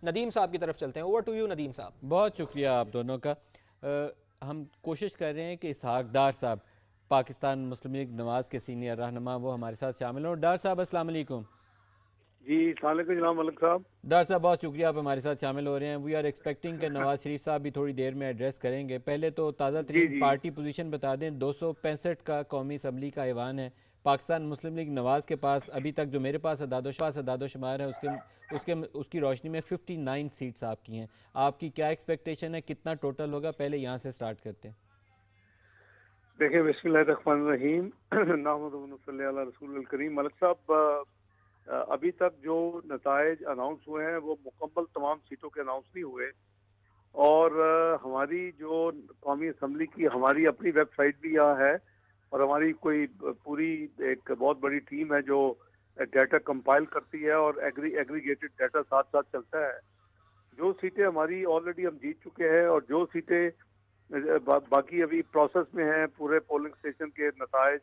नदीम साहब की तरफ चलते हैं। ओवर टू यू नदीम साहब। बहुत शुक्रिया आप दोनों का। हम कोशिश कर रहे हैं कि इसहाक डार साहब, पाकिस्तान मुस्लिम लीग नवाज़ के सीनियर रहनुमा, वो हमारे साथ शामिल हों। डार साहब अस्सलाम वालेकुम। जी सलाम जनाब मलिक साहब। डार साहब बहुत शुक्रिया आप हमारे साथ शामिल हो रहे हैं। वी आर एक्सपेक्टिंग कि नवाज शरीफ साहब भी थोड़ी देर में एड्रेस करेंगे। पहले तो ताज़ा जी तरीन जी। पार्टी पोजीशन बता दें। 265 का कौमी असम्बली का ऐवान है। पाकिस्तान मुस्लिम लीग नवाज़ के पास अभी तक जो मेरे पास अदादोशुमार है उसके उसकी रोशनी में 59 सीट्स आपकी हैं। आपकी क्या एक्सपेक्टेशन है, कितना टोटल होगा? पहले यहाँ से स्टार्ट करते हैं। देखिए बिस्मिल्लाहिर्रहमानिर्रहीम नाहमदुहुन्नसल्ली अला रसूलिल करीम। मलिक साहब, अभी तक जो नताइज अनाउंस हुए हैं वो मुकम्मल तमाम सीटों के अनाउंस नहीं हुए। और हमारी जो कौमी असम्बली की हमारी अपनी वेबसाइट भी यहाँ है, और हमारी कोई पूरी एक बहुत बड़ी टीम है जो डाटा कंपाइल करती है और एग्रीगेटेड डाटा साथ साथ चलता है। जो सीटें हमारी ऑलरेडी हम जीत चुके हैं और जो सीटें बाकी अभी प्रोसेस में हैं, पूरे पोलिंग स्टेशन के नताइज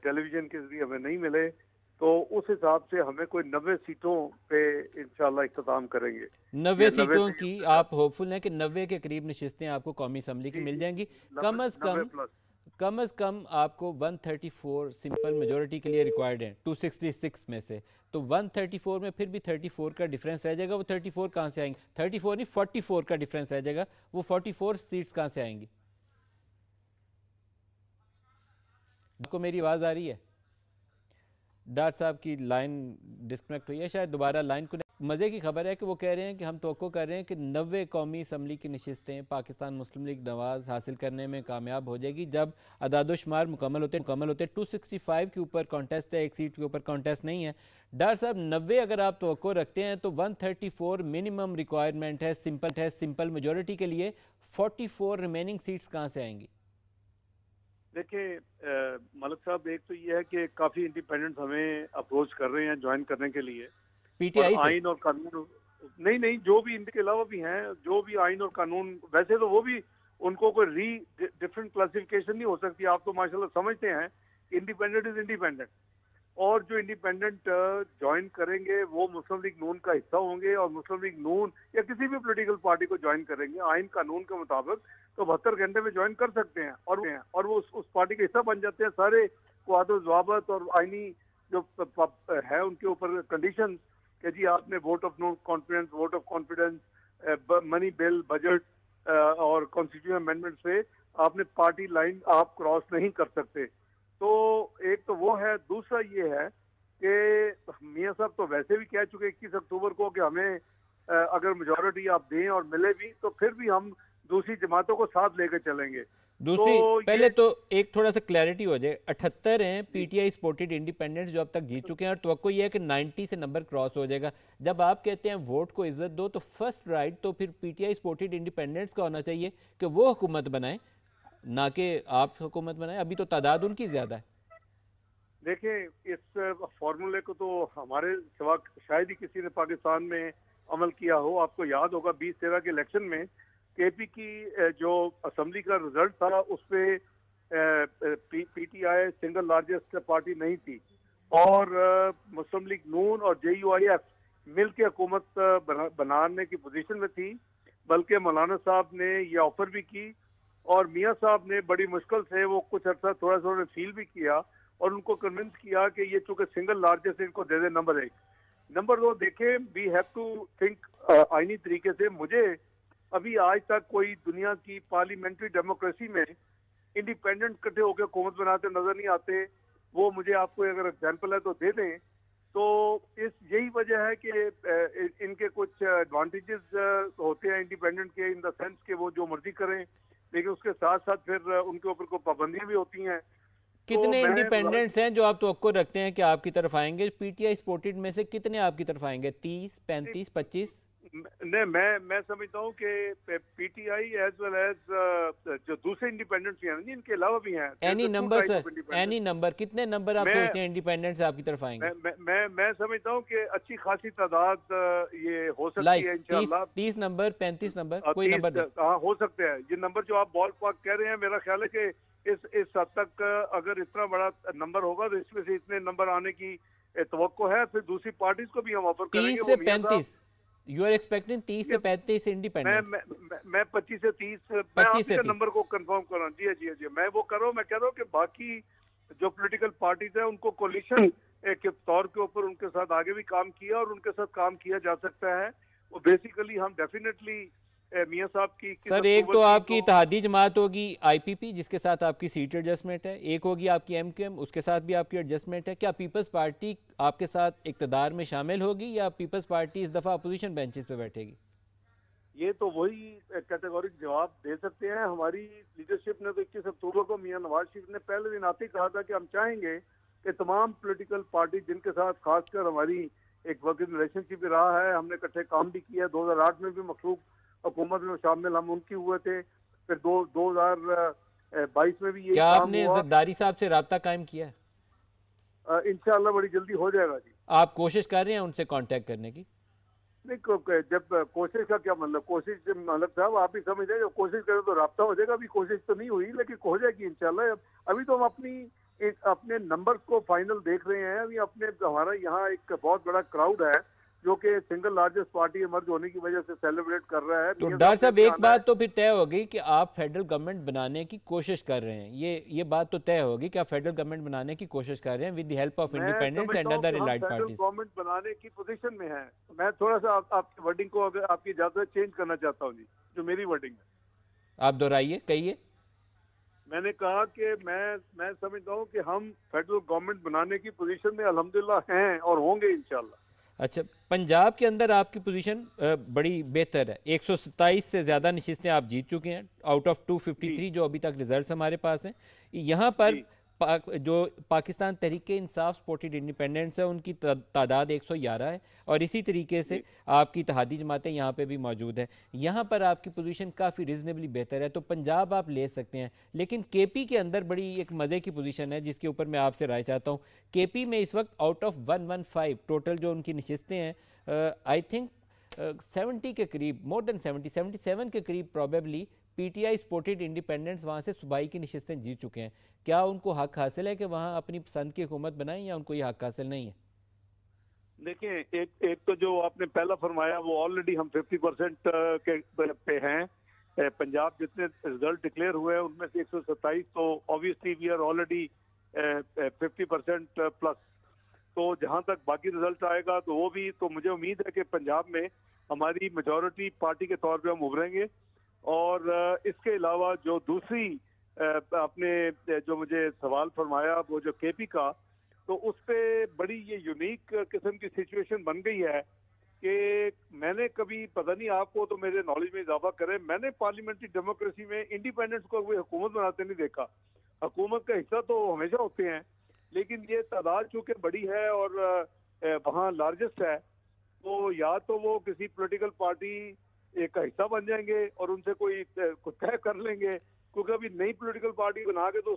टेलीविजन के जरिए हमें नहीं मिले, तो उस हिसाब से हमें कोई 90 सीटों पे इंशाल्लाह इख्तिताम करेंगे। 90 ये 90 सीटों की से आप होपफुल हैं कि 90 के करीब नशिस्तें आपको कौमी असम्बली की जी मिल जी, जाएंगी। 90 कम अज़ 90 कम प्लस। कम अज़ कम आपको 134 सिंपल मेजोरिटी के लिए रिक्वायर्ड है 266 में से। तो 134 में फिर भी 34 का डिफरेंस रह जाएगा। वो 34 कहाँ से आएंगे? 34 नहीं, 44 का डिफरेंस रह जाएगा। वो 44 सीट्स कहाँ से आएंगी? आपको मेरी आवाज़ आ रही है? डाट साहब की लाइन डिस्कनेक्ट हुई है शायद, दोबारा लाइन को। मज़े की खबर है कि वो कह रहे हैं कि हम तवक्को कर रहे हैं कि 90 कौमी असम्बली की नशिस्तें पाकिस्तान मुस्लिम लीग नवाज़ हासिल करने में कामयाब हो जाएगी जब अदादोशुमार मुकम्मल होते 265 के ऊपर कॉन्टेस्ट है, एक सीट के ऊपर कॉन्टेस्ट नहीं है। डार साहब 90 अगर आप तवक्को रखते हैं तो 134 मिनिमम रिक्वायरमेंट है सिंपल मेजोरिटी के लिए। 44 रिमेनिंग सीट्स कहाँ से आएंगी? देखिए मलिक साहब, एक तो ये है कि काफ़ी इंडिपेंडेंट्स हमें अप्रोच कर रहे हैं ज्वाइन करने के लिए। और पीटीआई से? आइन और कानून, नहीं नहीं, जो भी इनके अलावा भी हैं, जो भी आइन और कानून, वैसे तो वो भी उनको कोई डिफरेंट क्लासिफिकेशन नहीं हो सकती। आप तो माशाल्लाह समझते हैं इंडिपेंडेंट इज इंडिपेंडेंट। और जो इंडिपेंडेंट ज्वाइन करेंगे वो मुस्लिम लीग नून का हिस्सा होंगे, और मुस्लिम लीग नून या किसी भी पॉलिटिकल पार्टी को ज्वाइन करेंगे आइन कानून के मुताबिक तो 72 घंटे में ज्वाइन कर सकते हैं, और वो उस पार्टी का हिस्सा बन जाते हैं। सारे वादो जवाबत और आइनी जो है उनके ऊपर कंडीशन कि जी आपने vote of no confidence, vote of confidence, money bill, budget और कॉन्स्टिट्यूशन अमेंडमेंट से आपने पार्टी लाइन आप क्रॉस नहीं कर सकते। तो एक तो वो है। दूसरा ये है कि मियां साहब तो वैसे भी कह चुके 21 अक्टूबर को कि हमें अगर मेजोरिटी आप दें और मिले भी तो फिर भी हम दूसरी जमातों को साथ लेकर चलेंगे। तो दूसरी, ये पहले तो एक थोड़ा सा क्लैरिटी हो जाए। 78 हैं पीटीआई सपोर्टेड इंडिपेंडेंट्स जो अब तक जीत चुके हैं, और तवक्को ये है कि 90 से नंबर क्रॉस हो जाएगा। जब आप कहते हैं वोट को इज्जत दो, तो फर्स्ट राइट तो फिर पीटीआई सपोर्टेड इंडिपेंडेंट्स का होना चाहिए कि वो हुकूमत बनाए, ना कि आप हुकूमत बनाए। अभी तो तादाद उनकी ज्यादा है। देखें, इस फॉर्मूले को तो हमारे सिवा शायद ही किसी ने पाकिस्तान में अमल किया हो। आपको याद होगा 2013 के इलेक्शन में केपी की जो असेंबली का रिजल्ट था उस पे पीटीआई सिंगल लार्जेस्ट पार्टी नहीं थी, और मुस्लिम लीग नून और जेयूआईएफ मिल के हुकूमत बनाने की पोजीशन में थी। बल्कि मौलाना साहब ने ये ऑफर भी की, और मियां साहब ने बड़ी मुश्किल से वो कुछ अर्सा थोड़ा सा फील भी किया और उनको कन्विंस किया कि ये चूंकि सिंगल लार्जेस्ट इनको दे दे। नंबर एक। नंबर दो, देखें वी हैव टू थिंक आईनी तरीके से। मुझे अभी आज तक कोई दुनिया की पार्लियामेंट्री डेमोक्रेसी में इंडिपेंडेंट इकट्ठे होकर हुकूमत बनाते नजर नहीं आते। वो मुझे आपको अगर एग्जाम्पल है तो दे दें। तो इस यही वजह है कि इनके कुछ एडवांटेजेस होते हैं इंडिपेंडेंट के, इन द सेंस कि वो जो मर्जी करें, लेकिन उसके साथ साथ फिर उनके ऊपर कोई पाबंदियां भी होती हैं। तो कितने मैं इंडिपेंडेंट्स हैं जो आप तवक्को रखते हैं कि आपकी तरफ आएंगे? पीटीआई सपोर्टेड में से कितने आपकी तरफ आएंगे? 30, 35, 25? नहीं, मैं समझता हूँ कि पीटीआई एज वेल एज जो दूसरे इंडिपेंडेंट्स हैं इनके अलावा भी हैं। Any two number type sir, of independent. Any number, कितने नंबर आप मैं सोचते हैं इंडिपेंडेंट्स आपकी तरफ आएंगे? मैं समझता हूँ कि अच्छी खासी तादाद ये हो सकती लाइक है 30, इंशाल्लाह। 30 नंबर, 35 नंबर, कोई 30, नंबर दें। हाँ हो सकते हैं। ये नंबर जो आप बॉल पार्क कह रहे हैं, मेरा ख्याल है कि इस हद तक अगर इतना बड़ा नंबर होगा तो इसमें से इतने नंबर आने की तवक्को है। फिर दूसरी पार्टीज को भी हम ऑफर 30 करेंगे। से वो मियां साहब 35? यू आर एक्सपेक्टिंग 30 से 35 इंडिपेंडेंट? मैं 25 से 30, मैं 25 से आपके 30 नंबर को कंफर्म कर रहा हूँ। जी जी जी, मैं वो कर रहा हूँ। मैं कह रहा हूँ कि बाकी जो पॉलिटिकल पार्टीज है उनको कोलिशन के तौर के ऊपर उनके साथ आगे भी काम किया और उनके साथ काम किया जा सकता है। वो बेसिकली हम डेफिनेटली मियां साहब की सर, एक तो आपकी इत्तेहादी जमात होगी आईपीपी, जिसके साथ आपकी सीट एडजस्टमेंट है, एक होगी आपकी एमक्यूएम, उसके साथ भी आपकी एडजस्टमेंट है। क्या पीपल्स पार्टी आपके साथ इक़्तिदार में शामिल होगी या पीपल्स पार्टी इस दफ़ा अपोजिशन बेंचेस पे बैठेगी? ये तो वही कैटेगोरिक जवाब दे सकते हैं। हमारी लीडरशिप ने तो 21 अक्टूबर को मियां नवाज शरीफ ने पहले दिन आते ही कहा था कि हम चाहेंगे कि तमाम पॉलिटिकल पार्टी जिनके साथ खासकर हमारी एक वर्किंग रिलेशनशिप रहा है, हमने इकट्ठे काम भी किया। 2008 में भी मखलूक हुकूमत में शामिल हम उनकी हुए थे, फिर 2022 में भी ये क्या काम आपने हुआ। जरदारी साहब से रब्ता कायम किया है? इंशाल्लाह बड़ी जल्दी हो जाएगा जी। आप कोशिश कर रहे हैं उनसे कांटेक्ट करने की? नहीं, जब कोशिश का क्या मतलब, कोशिश मतलब साहब आप भी समझ रहे हैं, कोशिश करें तो राब्ता हो जाएगा। अभी कोशिश तो नहीं हुई लेकिन हो जाएगी इंशाल्लाह। अभी तो हम अपने नंबर्स को फाइनल देख रहे हैं। अभी हमारा यहाँ एक बहुत बड़ा क्राउड है जो कि सिंगल लार्जेस्ट पार्टी इमर्ज होने की वजह से सेलिब्रेट कर रहा है। तो डॉक्टर साहब, एक बात तो फिर तय होगी कि आप फेडरल गवर्नमेंट बनाने की कोशिश कर रहे हैं। ये बात तो तय होगी कि आप फेडरल गवर्नमेंट बनाने की कोशिश कर रहे हैं with the help of independents and other allied parties. Government बनाने की पोजीशन में है। मैं थोड़ा सा आपकी वर्डिंग को अगर आपकी इजाजत चेंज करना चाहता हूँ जी, जो मेरी वर्डिंग है आप दोहराइए, कहिए। मैंने कहा कि मैं समझता हूँ कि हम फेडरल गवर्नमेंट बनाने की पोजीशन में अल्हम्दुलिल्लाह हैं और होंगे इंशाल्लाह। अच्छा, पंजाब के अंदर आपकी पोजीशन बड़ी बेहतर है। 127 से ज़्यादा नशिस्तें आप जीत चुके हैं आउट ऑफ 253 जो अभी तक रिजल्ट्स हमारे पास हैं। यहाँ पर जो पाकिस्तान तहरीक इंसाफ सपोर्टेड इंडिपेंडेंट्स है उनकी तादाद 111 है और इसी तरीके से आपकी इत्तेहादी जमातें यहाँ पे भी मौजूद हैं। यहाँ पर आपकी पोजीशन काफ़ी रिजनेबली बेहतर है, तो पंजाब आप ले सकते हैं। लेकिन केपी के अंदर बड़ी एक मज़े की पोजीशन है जिसके ऊपर मैं आपसे राय चाहता हूँ। केपी में इस वक्त आउट ऑफ 115 टोटल जो उनकी नशिस्तें हैं, आई थिंक 70 के करीब, मोर देन 77 के करीब प्रॉबेबली पीटीआई सपोर्टेड इंडिपेंडेंट्स वहाँ से सूबाई की नशिस्तें जीत चुके हैं। क्या उनको हक हासिल है कि वहाँ अपनी पसंद की हुकूमत बनाएं या उनको ये हक हासिल नहीं है? देखिए, एक तो जो आपने पहला फरमाया वो ऑलरेडी हम 50% के पे हैं। पंजाब जितने रिजल्ट डिक्लेयर हुए हैं उनमें से 127, तो obviously we are already 50% plus. तो जहां तक बाकी रिजल्ट आएगा तो वो भी, तो मुझे उम्मीद है कि पंजाब में हमारी मेजॉरिटी पार्टी के तौर पे हम उभरेंगे। और इसके अलावा जो दूसरी आपने जो मुझे सवाल फरमाया वो जो केपी का, तो उस पे बड़ी ये यूनिक किस्म की सिचुएशन बन गई है कि मैंने कभी, पता नहीं आपको तो मेरे नॉलेज में इजाफा करे, मैंने पार्लियामेंट्री डेमोक्रेसी में इंडिपेंडेंस को कोई हुकूमत बनाते नहीं देखा। हुकूमत का हिस्सा तो हमेशा होते हैं, लेकिन ये तादाद चूंकि बड़ी है और वहाँ लार्जेस्ट है, तो या तो वो किसी पॉलिटिकल पार्टी एक हिस्सा बन जाएंगे और उनसे कोई तय कर लेंगे, क्योंकि अभी नई पॉलिटिकल पार्टी बना के तो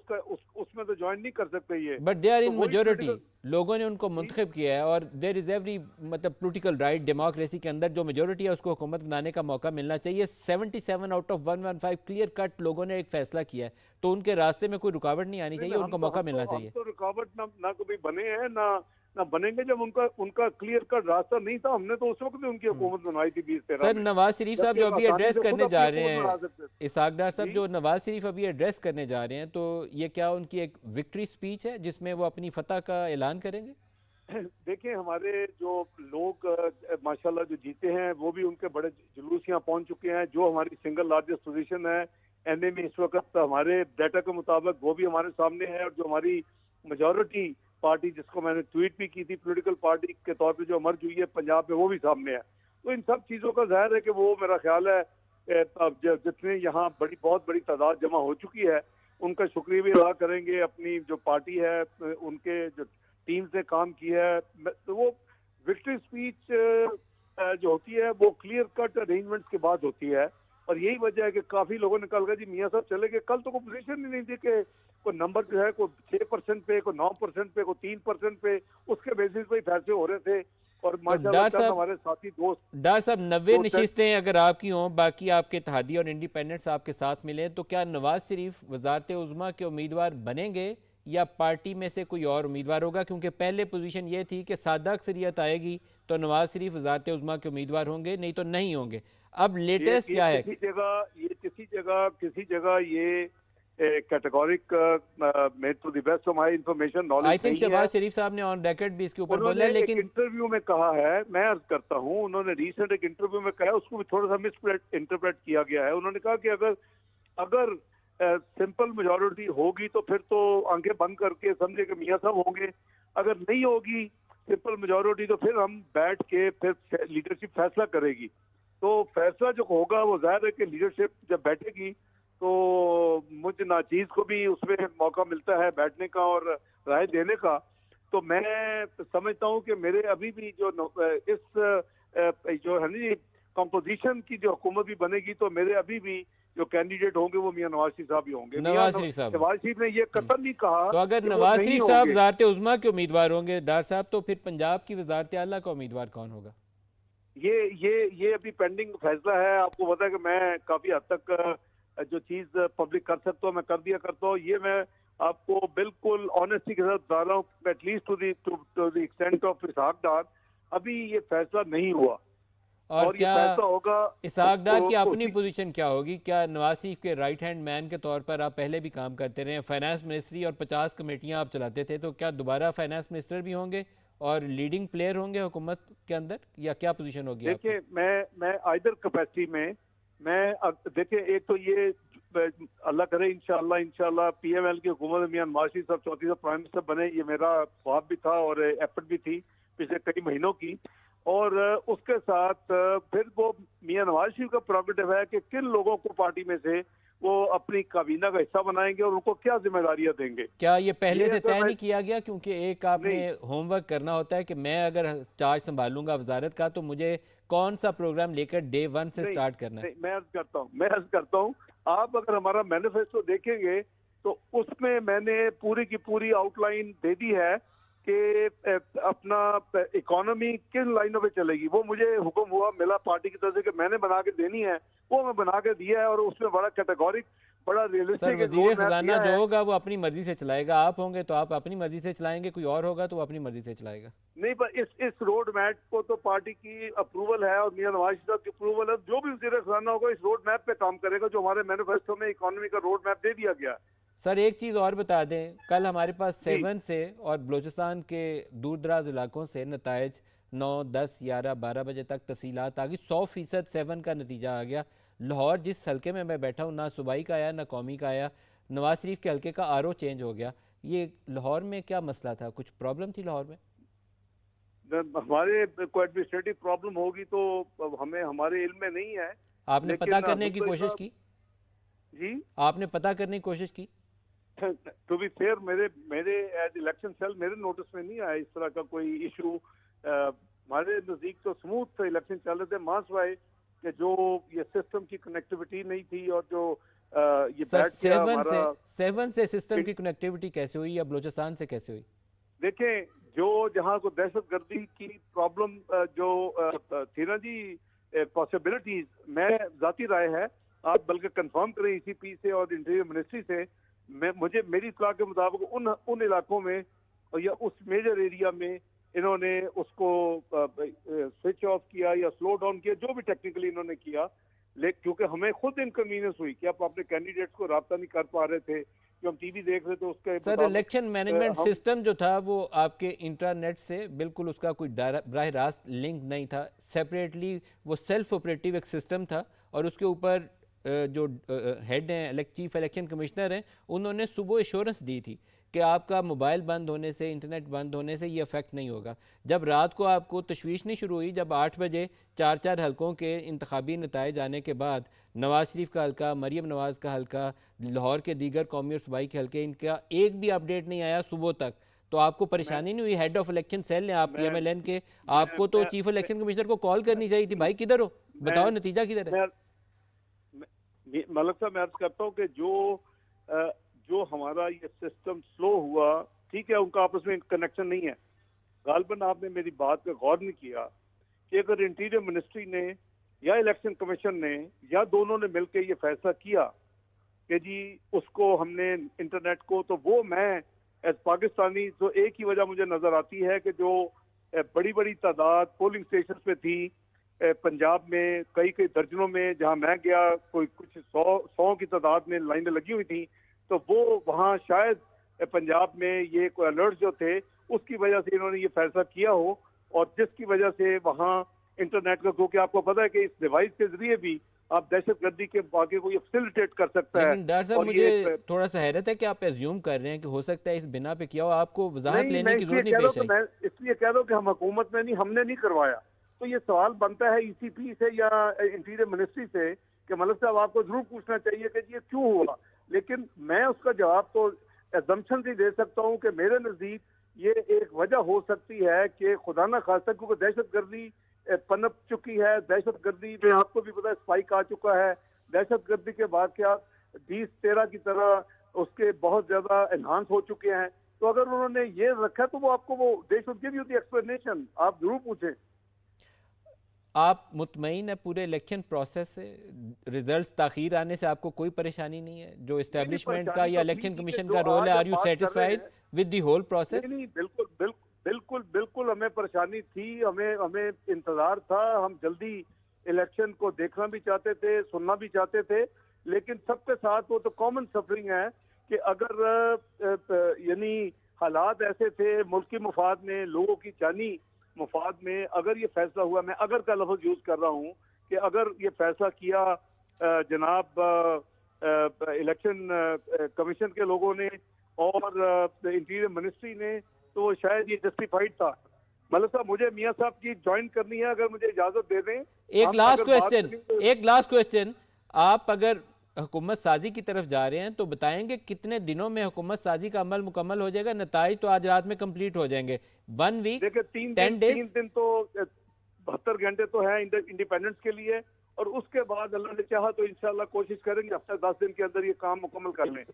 उसमें तो ज्वाइन नहीं कर सकते ये। But they are in majority, लोगों ने उनको मुंतखब किया है और देयर इज एवरी मतलब पॉलिटिकल राइट, डेमोक्रेसी के अंदर जो मेजोरिटी है उसको हुकूमत बनाने का मौका मिलना चाहिए। 77 आउट ऑफ 115 क्लियर कट लोगों ने एक फैसला किया है, तो उनके रास्ते में कोई रुकावट नहीं आनी चाहिए, उनको मौका मिलना चाहिए। तो रुकावट ना कभी बने हैं ना बनेंगे। जब उनका क्लियर कट रास्ता नहीं था, हमने तो उस वक्त भी उनकी हुकूमत बनाई थी 2013 सर में। नवाज शरीफ साहब जो अभी एड्रेस करने जा रहे हैं, इसहाक डार साहब जी? जो नवाज शरीफ अभी एड्रेस करने जा रहे हैं, तो ये क्या उनकी एक विक्ट्री स्पीच है जिसमें वो अपनी फतह का ऐलान करेंगे? देखिए, हमारे जो लोग माशाल्लाह जो जीते हैं वो भी उनके बड़े जुलूस यहाँ पहुंच चुके हैं। जो हमारी सिंगल लार्जेस्ट पोजीशन है एनए में इस वक्त हमारे डाटा के मुताबिक वो भी हमारे सामने है। और जो हमारी मेजॉरिटी पार्टी, जिसको मैंने ट्वीट भी की थी पॉलिटिकल पार्टी के तौर पे जो मर्ज हुई है पंजाब में, वो भी सामने है। तो इन सब चीज़ों का जाहिर है कि वो, मेरा ख्याल है जितने यहाँ बहुत बड़ी तादाद जमा हो चुकी है उनका शुक्रिया भी अदा करेंगे। अपनी जो पार्टी है उनके जो टीम से काम किया है, तो वो विक्ट्री स्पीच जो होती है वो क्लियर कट अरेंजमेंट्स के बाद होती है। और यही वजह है कि काफी लोगों ने कल कहा जी मियां साहब चले गए, कल तो कोई पोजीशन ही नहीं थी कि कोई नंबर जो है कोई 6% पे, कोई 9% पे, कोई 3% पे, उसके बेसिस पे फैसले हो रहे थे। और माशाल्लाह हमारे साथी दोस्त डार साहब 90 नशिस्तें अगर आपकी हों, बाकी आपके इत्तेहादी और इंडिपेंडेंट्स आपके साथ मिले, तो क्या नवाज शरीफ वजारत उज़्मा के उम्मीदवार बनेंगे या पार्टी में से कोई और उम्मीदवार होगा? क्योंकि पहले पोजीशन ये थी कि सादा अक्सरियत आएगी तो नवाज शरीफ वज़ारत उज़्मा के उम्मीदवार होंगे, नहीं तो नहीं होंगे। अब लेटेस्ट क्या है? किसी जगह ये कैटेगोरिक में to the best of my information knowledge I think Shahbaz Sharif साहब ने ऑन रिकॉर्ड भी इसके ऊपर बोला है, लेकिन इंटरव्यू में कहा है, मैं अर्ज करता हूं, उन्होंने रिसेंट एक इंटरव्यू में कहा है, उसको भी थोड़ा सा मिस इंटरप्रेट किया गया है। उन्होंने कहा कि अगर सिंपल मेजोरिटी होगी तो फिर तो आंखें बंद करके समझे कि मियां साहब होंगे, अगर नहीं होगी सिंपल मेजोरिटी तो फिर हम बैठ के फिर लीडरशिप फैसला करेगी। तो फैसला जो होगा वो जाहिर है कि लीडरशिप जब बैठेगी तो मुझ नाचीज को भी उसमें मौका मिलता है बैठने का और राय देने का। तो मैं समझता हूं कि मेरे अभी भी जो इस जो है ना कंपोजिशन की जो हुकूमत भी बनेगी तो मेरे अभी भी जो कैंडिडेट होंगे वो मियां नवाज शरीफ साहब ही होंगे। नवाज शरीफ साहब, नवाज शरीफ ने ये कतई नहीं कहा। तो अगर नवाज शरीफ साहब वज़ारत उज़्मा के उम्मीदवार होंगे डार साहब, तो फिर पंजाब की वज़ारत आला का उम्मीदवार कौन होगा? ये अभी पेंडिंग फैसला है। आपको पता है कि मैं काफी हद तक जो चीज पब्लिक कर सकता हूँ मैं कर दिया करता हूँ। ये मैं आपको बिल्कुल ऑनेस्टी के साथ बता रहा हूँ, at least to the extent of Ishaq Dar अभी ये फैसला नहीं हुआ। और क्या ये फैसला होगा इसहाक डार की अपनी तो पोजीशन क्या होगी? क्या नवाज शरीफ के राइट हैंड मैन के तौर पर आप पहले भी काम करते रहे, फाइनेंस मिनिस्ट्री और 50 कमेटियां आप चलाते थे, तो क्या दोबारा फाइनेंस मिनिस्टर भी होंगे और लीडिंग प्लेयर होंगे हुकूमत के अंदर, या क्या पोजीशन होगी? देखिए मैं आइदर कैपेसिटी में मैं देखिए, एक तो ये अल्लाह करे इंशाल्लाह पीएमएल की हुकूमत में मियां नवाज शरीफ साहब चौथी प्राइम मिनिस्टर बने, ये मेरा ख्वाब भी था और एफर्ट भी थी पिछले कई महीनों की। और उसके साथ फिर वो मियां नवाज शरीफ का प्रोग्रेटिव है कि किन लोगों को पार्टी में से वो अपनी काबीना का हिस्सा बनाएंगे और उनको क्या जिम्मेदारियां देंगे। क्या ये पहले से तय मैं नहीं किया गया? क्योंकि एक आपने होमवर्क करना होता है कि मैं अगर चार्ज संभालूंगा वजारत का तो मुझे कौन सा प्रोग्राम लेकर डे 1 से स्टार्ट करना है। मैं अर्ज करता हूँ आप अगर हमारा मैनिफेस्टो देखेंगे तो उसमें मैंने पूरी की पूरी आउटलाइन दे दी है कि अपना इकोनॉमी किन लाइनों पे चलेगी। वो मुझे हुक्म हुआ मिला पार्टी की तरफ से कि मैंने बना के देनी है, वो मैं बना के दिया है और उसमें बड़ा कैटेगोरिक बड़ा रियलिस्टिक वजीर खजाना जो होगा वो अपनी मर्जी से चलाएगा। आप होंगे तो आप अपनी मर्जी से चलाएंगे, कोई और होगा तो वो अपनी मर्जी से चलाएगा। नहीं, पर इस रोड मैप को तो पार्टी की अप्रूवल है और मियां नवाज शरीफ की अप्रूवल है। जो भी वजीर खजाना होगा इस रोड मैप पे काम करेगा जो हमारे मैनिफेस्टो में इकोनॉमी का रोड मैप दे दिया गया। सर एक चीज़ और बता दें, कल हमारे पास 7 से और बलूचिस्तान के दूर दराज इलाकों से नताइज 9, 10, 11, 12 बजे तक तफसीलात आ गई। 100% 7 का नतीजा आ गया। लाहौर जिस हल्के में मैं बैठा हूँ ना सूबाई का आया ना कौमी का आया, नवाज शरीफ के हल्के का आरओ चेंज हो गया। ये लाहौर में क्या मसला था? कुछ प्रॉब्लम थी लाहौर में? हमारे कोई एडमिनिस्ट्रेटिव प्रॉब्लम होगी तो हमें हमारे इल्म में नहीं है। आपने पता करने की कोशिश की? जी, आपने पता करने की कोशिश की? टू बी फेयर मेरे एज इलेक्शन सेल मेरे नोटिस में नहीं आया इस तरह का कोई इशू। हमारे नजदीक तो स्मूथ इलेक्शन चल रहे थे, मासवाए कि जो ये सिस्टम की कनेक्टिविटी नहीं थी और जो ये बैठ के हमारा 7 से सिस्टम की कनेक्टिविटी कैसे हुई या बलूचिस्तान से कैसे हुई? देखें, जो जहाँ को दहशतगर्दी की प्रॉब्लम जो थी ना जी, पॉसिबिलिटीज, मैं जाती राय है आप बल्कि कंफर्म करें ईसीपी से और इंटीरियर मिनिस्ट्री से, मेरी इत्तला के मुताबिक उन इलाकों में या उस मेजर एरिया में इन्होंने उसको स्विच ऑफ किया या स्लो डाउन किया, जो भी टेक्निकली इन्होंने किया। लेकिन क्योंकि हमें खुद इनकन्वीनियंस हुई कि आप अपने कैंडिडेट्स को राब्ता नहीं कर पा रहे थे, जो हम टीवी देख रहे थे उसके सर इलेक्शन मैनेजमेंट सिस्टम जो था वो आपके इंटरनेट से बिल्कुल उसका कोई बराह रास्त लिंक नहीं था। सेपरेटली वो सेल्फ ऑपरेटिव एक सिस्टम था और उसके ऊपर जो हेड हैं चीफ इलेक्शन कमिश्नर हैं उन्होंने सुबह एश्योरेंस दी थी कि आपका मोबाइल बंद होने से इंटरनेट बंद होने से ये अफेक्ट नहीं होगा। जब रात को आपको तशवीश नहीं शुरू हुई, जब 8 बजे 4 हल्कों के इंतखाबी नताइज आने के बाद नवाज शरीफ का हल्का, मरीम नवाज का हल्का, लाहौर के दीगर कौमी और सूबाई के हल्के, इनका एक भी अपडेट नहीं आया सुबह तक, तो आपको परेशानी नहीं हुई? हेड ऑफ इलेक्शन सेल ने, आप PMLN के, आपको तो चीफ इलेक्शन कमिश्नर को कॉल करनी चाहिए थी, भाई किधर हो, बताओ नतीजा किधर है? मलिक साहब, मैं अर्ज करता हूँ कि जो हमारा ये सिस्टम स्लो हुआ, ठीक है, उनका आपस में कनेक्शन नहीं है। गालबन आपने मेरी बात पे गौर नहीं किया कि अगर इंटीरियर मिनिस्ट्री ने या इलेक्शन कमीशन ने या दोनों ने मिलकर ये फैसला किया कि जी उसको हमने इंटरनेट को, तो वो मैं एज पाकिस्तानी तो एक ही वजह मुझे नजर आती है कि जो बड़ी बड़ी तादाद पोलिंग स्टेशन पे थी पंजाब में, कई कई दर्जनों में, जहां मैं गया कोई कुछ सौ की तादाद में लाइनें लगी हुई थी, तो वो वहां शायद पंजाब में ये कोई अलर्ट जो थे उसकी वजह से इन्होंने ये फैसला किया हो, और जिसकी वजह से वहां इंटरनेट का, क्योंकि आपको पता है कि इस डिवाइस के जरिए भी आप दहशतगर्दी के वाक़े को ये फैसिलिटेट कर सकता है। लेकिन डॉक्टर साहब और मुझे थोड़ा सा हैरत है कि आप एज्यूम कर रहे हैं कि हो सकता है इस बिना पे किया हो, आपको वजाहत नहीं, लेने मैं की इसलिए जरूरत नहीं कह रहा पेश हूँ कि आई। मैं इसलिए कह रहा हूँ कि हम हुकूमत में नहीं, हमने नहीं करवाया, तो ये सवाल बनता है ईसीपी से या इंटीरियर मिनिस्ट्री से कि मलिक साहब आपको जरूर पूछना चाहिए कि ये क्यों हुआ। लेकिन मैं उसका जवाब तो एजम्पशन से दे सकता हूँ कि मेरे नजदीक ये एक वजह हो सकती है कि खुदा न खास्ता, क्योंकि दहशतगर्दी पनप चुकी है, दहशतगर्दी में आपको भी पता है स्पाइक आ चुका है, दहशतगर्दी के वाकयात 2013 की तरह उसके बहुत ज्यादा एनहांस हो चुके हैं। तो अगर उन्होंने ये रखा तो वो आपको वो they should give you the explanation, आप जरूर पूछें। आप मुतमईन है पूरे इलेक्शन प्रोसेस से? रिजल्ट्स ताखीर आने से आपको कोई परेशानी नहीं है? जो इस्टेब्लिशमेंट का या इलेक्शन कमीशन का रोल है, are you satisfied with the whole process? नहीं, बिल्कुल बिल्कुल बिल्कुल बिल्कुल हमें परेशानी थी, हमें हमें इंतजार था, हम जल्दी इलेक्शन को देखना भी चाहते थे, सुनना भी चाहते थे, लेकिन सबके साथ वो तो कॉमन सफरिंग है कि अगर यानी हालात ऐसे थे मुल्क की मुफाद में, लोगों की जानी मुफाद में, अगर ये फैसला हुआ, मैं अगर का लफ्ज यूज कर रहा हूँ कि अगर ये फैसला किया जनाब इलेक्शन कमीशन के लोगों ने और इंटीरियर मिनिस्ट्री ने, तो शायद ये जस्टिफाइड था। मतलब साहब मुझे मियां साहब की ज्वाइन करनी है, अगर मुझे इजाजत दे दें। एक लास्ट क्वेश्चन, आप अगर हुकूमत साजी की तरफ जा रहे हैं तो बताएंगे कितने दिनों में हुकूमत साजी का अमल मुकम्मल हो जाएगा? नताइज तो आज रात में कंप्लीट हो जाएंगे। 1 वीक, देखिए 10 डेज? 3 दिन तो 72 घंटे तो है इंडिपेंडेंस के लिए, और उसके बाद अल्लाह ने चाहा तो इंशाल्लाह कोशिश करेंगे हफ्ते 10 दिन के अंदर ये काम मुकम्मल कर लें।